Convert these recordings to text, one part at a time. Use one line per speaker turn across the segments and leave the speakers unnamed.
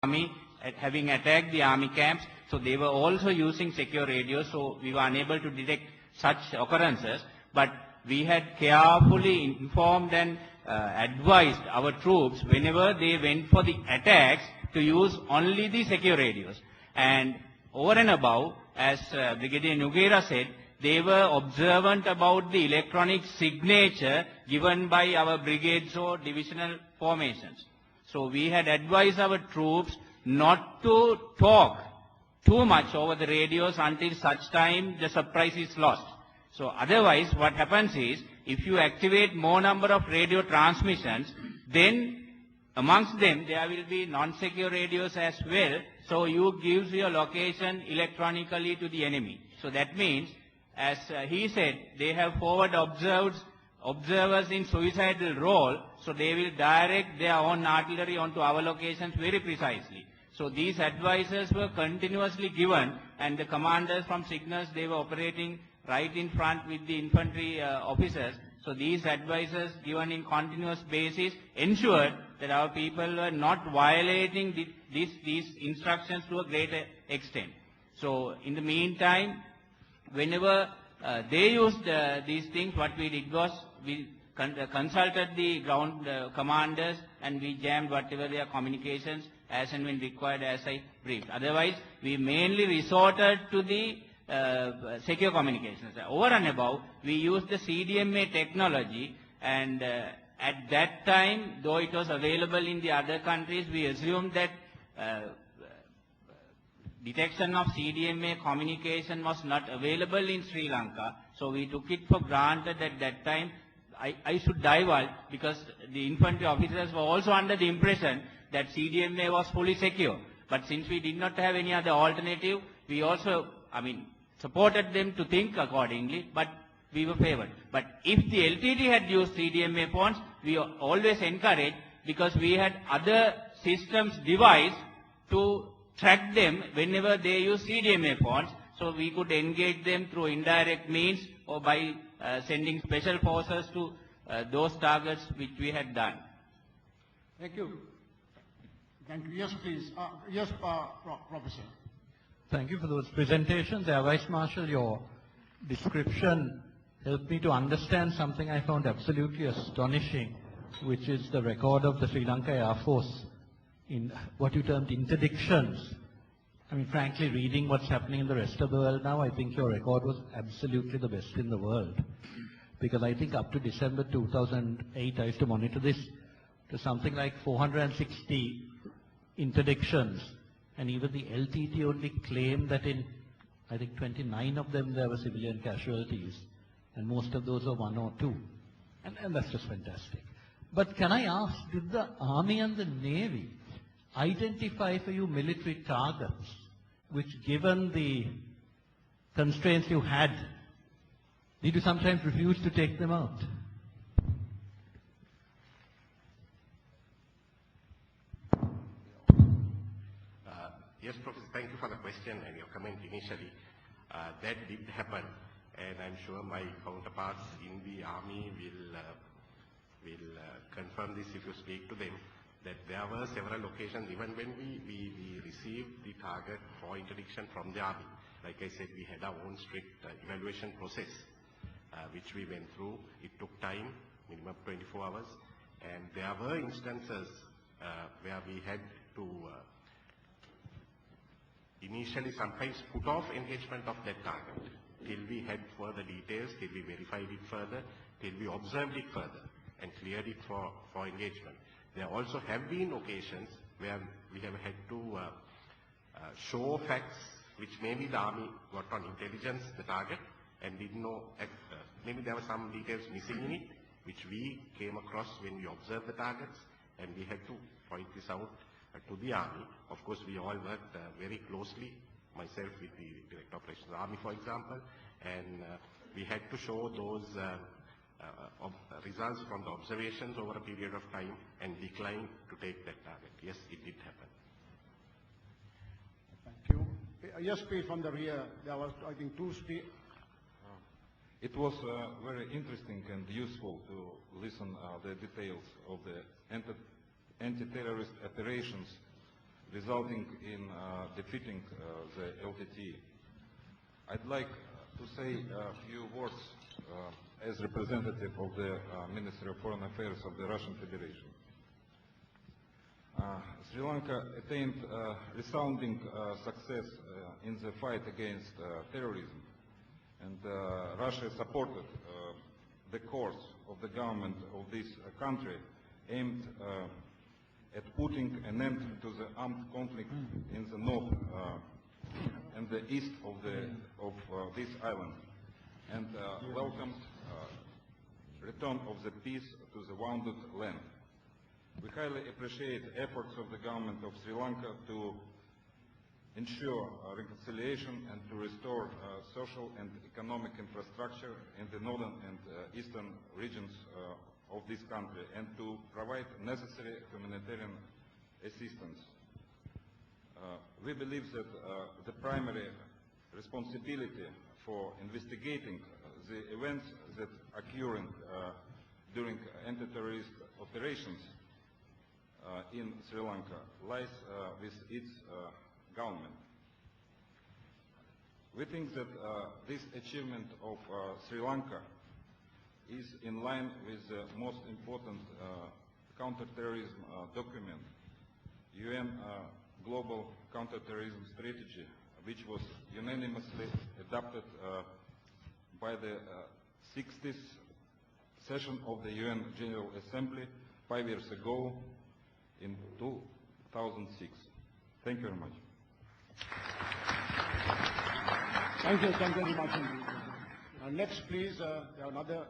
army having attacked the army camps. So they were also using secure radios, so we were unable to detect such occurrences. But we had carefully informed and advised our troops whenever they went for the attacks to use only the secure radios. And over and above, as Brigadier Nogueira said, they were observant about the electronic signature given by our brigades or divisional formations. So we had advised our troops not to talk too much over the radios until such time the surprise is lost. So otherwise what happens is, if you activate more number of radio transmissions, then amongst them there will be non-secure radios as well. So you gives your location electronically to the enemy. So that means, as he said, they have forward observers in suicidal role, so they will direct their own artillery onto our locations very precisely. So these advices were continuously given, and the commanders from signals, they were operating right in front with the infantry officers. So these advices given in continuous basis ensured that our people were not violating these instructions to a greater extent. So in the meantime, whenever they used these things, what we did was we consulted the ground commanders, and we jammed whatever their communications as and when required, as I briefed. Otherwise, we mainly resorted to the secure communications. Over and above, we used the CDMA technology, and at that time, though it was available in the other countries, we assumed that detection of CDMA communication was not available in Sri Lanka, so we took it for granted at that time. I should divulge, because the infantry officers were also under the impression that CDMA was fully secure. But since we did not have any other alternative, we also, supported them to think accordingly, but we were favored. But if the LTT had used CDMA phones, we always encouraged, because we had other systems devised to track them whenever they use CDMA phones, so we could engage them through indirect means or by sending special forces to those targets which we had done.
Thank you. Thank you. Yes, please. Yes, Professor.
Thank you for those presentations. Air Vice Marshal, your description helped me to understand something I found absolutely astonishing, which is the record of the Sri Lanka Air Force in what you termed interdictions. Frankly, reading what's happening in the rest of the world now, I think your record was absolutely the best in the world. Because I think up to December 2008, I used to monitor this, to something like 460 interdictions. And even the LTT only claimed that in, I think, 29 of them there were civilian casualties. And most of those were 1 or 2. And that's just fantastic. But can I ask, did the Army and the Navy identify for you military targets, which given the constraints you had, did you sometimes refuse to take them out?
Yes, Professor, thank you for the question and your comment initially. That did happen, and I'm sure my counterparts in the Army will confirm this if you speak to them, that there were several occasions, even when we received the target for interdiction from the Army. Like I said, we had our own strict evaluation process, which we went through. It took time, minimum 24 hours, and there were instances where we had to initially sometimes put off engagement of that target till we had further details, till we verified it further, till we observed it further and cleared it for engagement. There also have been occasions where we have had to show facts which maybe the Army got on intelligence, the target, and didn't know, maybe there were some details missing in it, which we came across when we observed the targets, and we had to point this out to the Army. Of course, we all worked very closely, myself with the Director of Operations Army, for example, and we had to show those results from the observations over a period of time and decline to take that target. Yes, it did happen.
Thank you. Yes, please, from the rear. There was, I think, two speakers.
It was very interesting and useful to listen the details of the anti-terrorist operations. resulting in defeating the LTTE. I'd like to say a few words as representative of the Ministry of Foreign Affairs of the Russian Federation. Sri Lanka attained resounding success in the fight against terrorism, and Russia supported the course of the government of this country aimed at putting an end to the armed conflict in the north and the east of this island, and welcomed return of the peace to the wounded land. We highly appreciate efforts of the government of Sri Lanka to ensure reconciliation and to restore social and economic infrastructure in the northern and eastern regions of this country, and to provide necessary humanitarian assistance. We believe that the primary responsibility for investigating the events that occurring during anti-terrorist operations in Sri Lanka lies with its government. We think that this achievement of Sri Lanka is in line with the most important counterterrorism document, UN Global Counterterrorism Strategy, which was unanimously adopted by the 60th session of the UN General Assembly 5 years ago in 2006. Thank you very much.
Thank you very much indeed. Next, please, there are another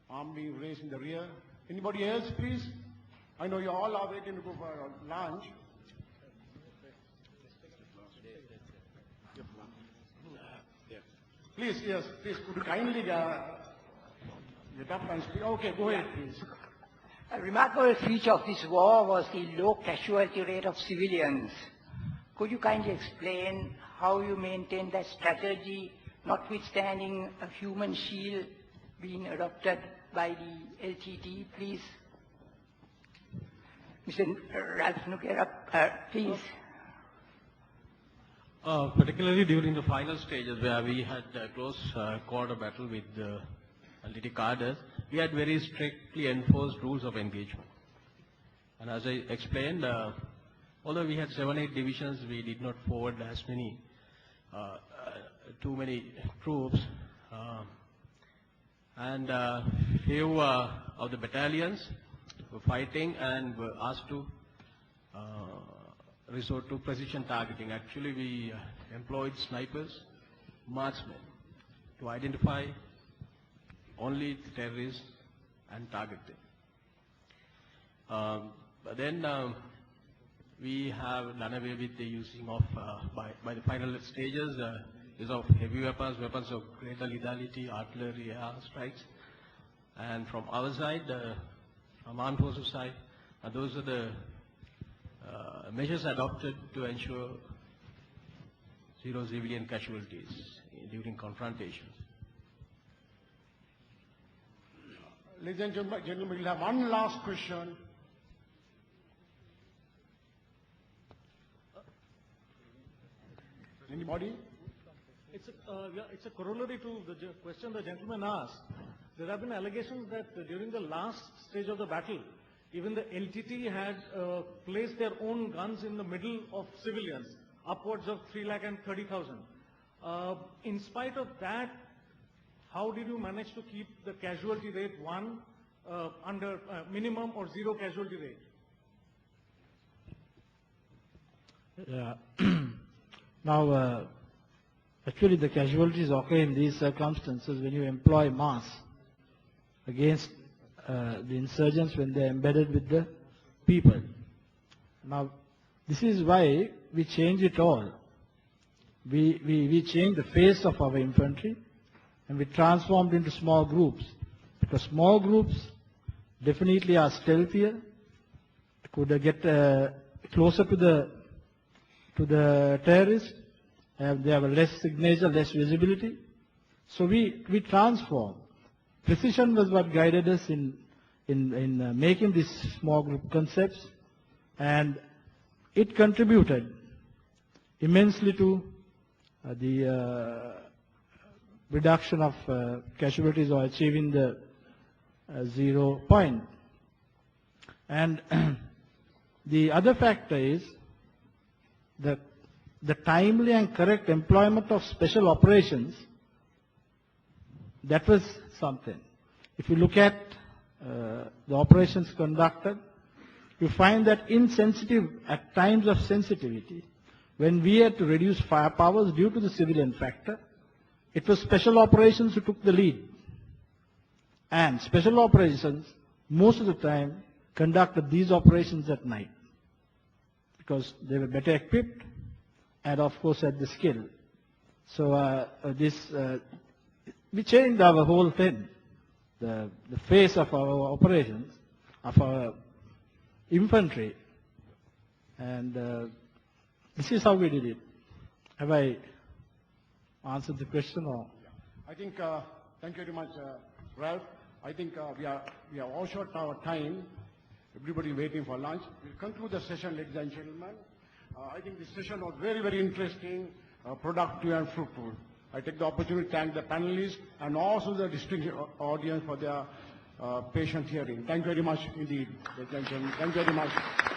arm being raised in the rear. Anybody else, please? I know you all are waiting to go for lunch. Please, yes, please, could you kindly get up and speak? Okay, go ahead, please.
A remarkable feature of this war was the low casualty rate of civilians. Could you kindly explain how you maintain that strategy, notwithstanding a human shield being adopted by the LTTE, please? Mr. Ralph Nogueira, please.
Particularly during the final stages where we had a close quarter battle with the LTTE cadres, we had very strictly enforced rules of engagement. And as I explained, although we had 7-8 divisions, we did not forward as many, too many troops. And few of the battalions were fighting and were asked to resort to precision targeting. Actually, we employed snipers, marksmen, to identify only the terrorists and target them. But then we have done away with the using of, by the final stages, use of heavy weapons, weapons of greater lethality, artillery, air strikes. And from our side, from armed forces side, those are the measures adopted to ensure zero civilian casualties during confrontations.
Ladies and gentlemen, we'll have one last question. Anybody?
It's a corollary to the question the gentleman asked. There have been allegations that during the last stage of the battle, even the LTT had placed their own guns in the middle of civilians, upwards of 330,000. In spite of that, how did you manage to keep the casualty rate under minimum or zero casualty rate?
Yeah. Now, actually the casualties occur in these circumstances when you employ mass against the insurgents when they are embedded with the people. Now, this is why we change it all. We change the face of our infantry and we transformed into small groups. Because small groups definitely are stealthier, could get closer to the terrorists, they have a less signature, less visibility. So we transform. Precision was what guided us in making these small group concepts, and it contributed immensely to the reduction of casualties or achieving the 0 point. And the other factor is that the timely and correct employment of special operations. That was something. If you look at the operations conducted, you find that at times of sensitivity, when we had to reduce firepowers due to the civilian factor, it was special operations who took the lead. And special operations, most of the time, conducted these operations at night because they were better equipped and, of course, had the skill. So we changed our whole thing, the face of our operations, of our infantry, and this is how we did it. Have I answered the question? Or?
I think, thank you very much, Ralph. I think we are all short our time. Everybody waiting for lunch. We'll conclude the session, ladies and gentlemen. I think this session was very, very interesting, productive and fruitful. I take the opportunity to thank the panelists and also the distinguished audience for their patient hearing. Thank you very much indeed, ladies and gentlemen. Thank you very much.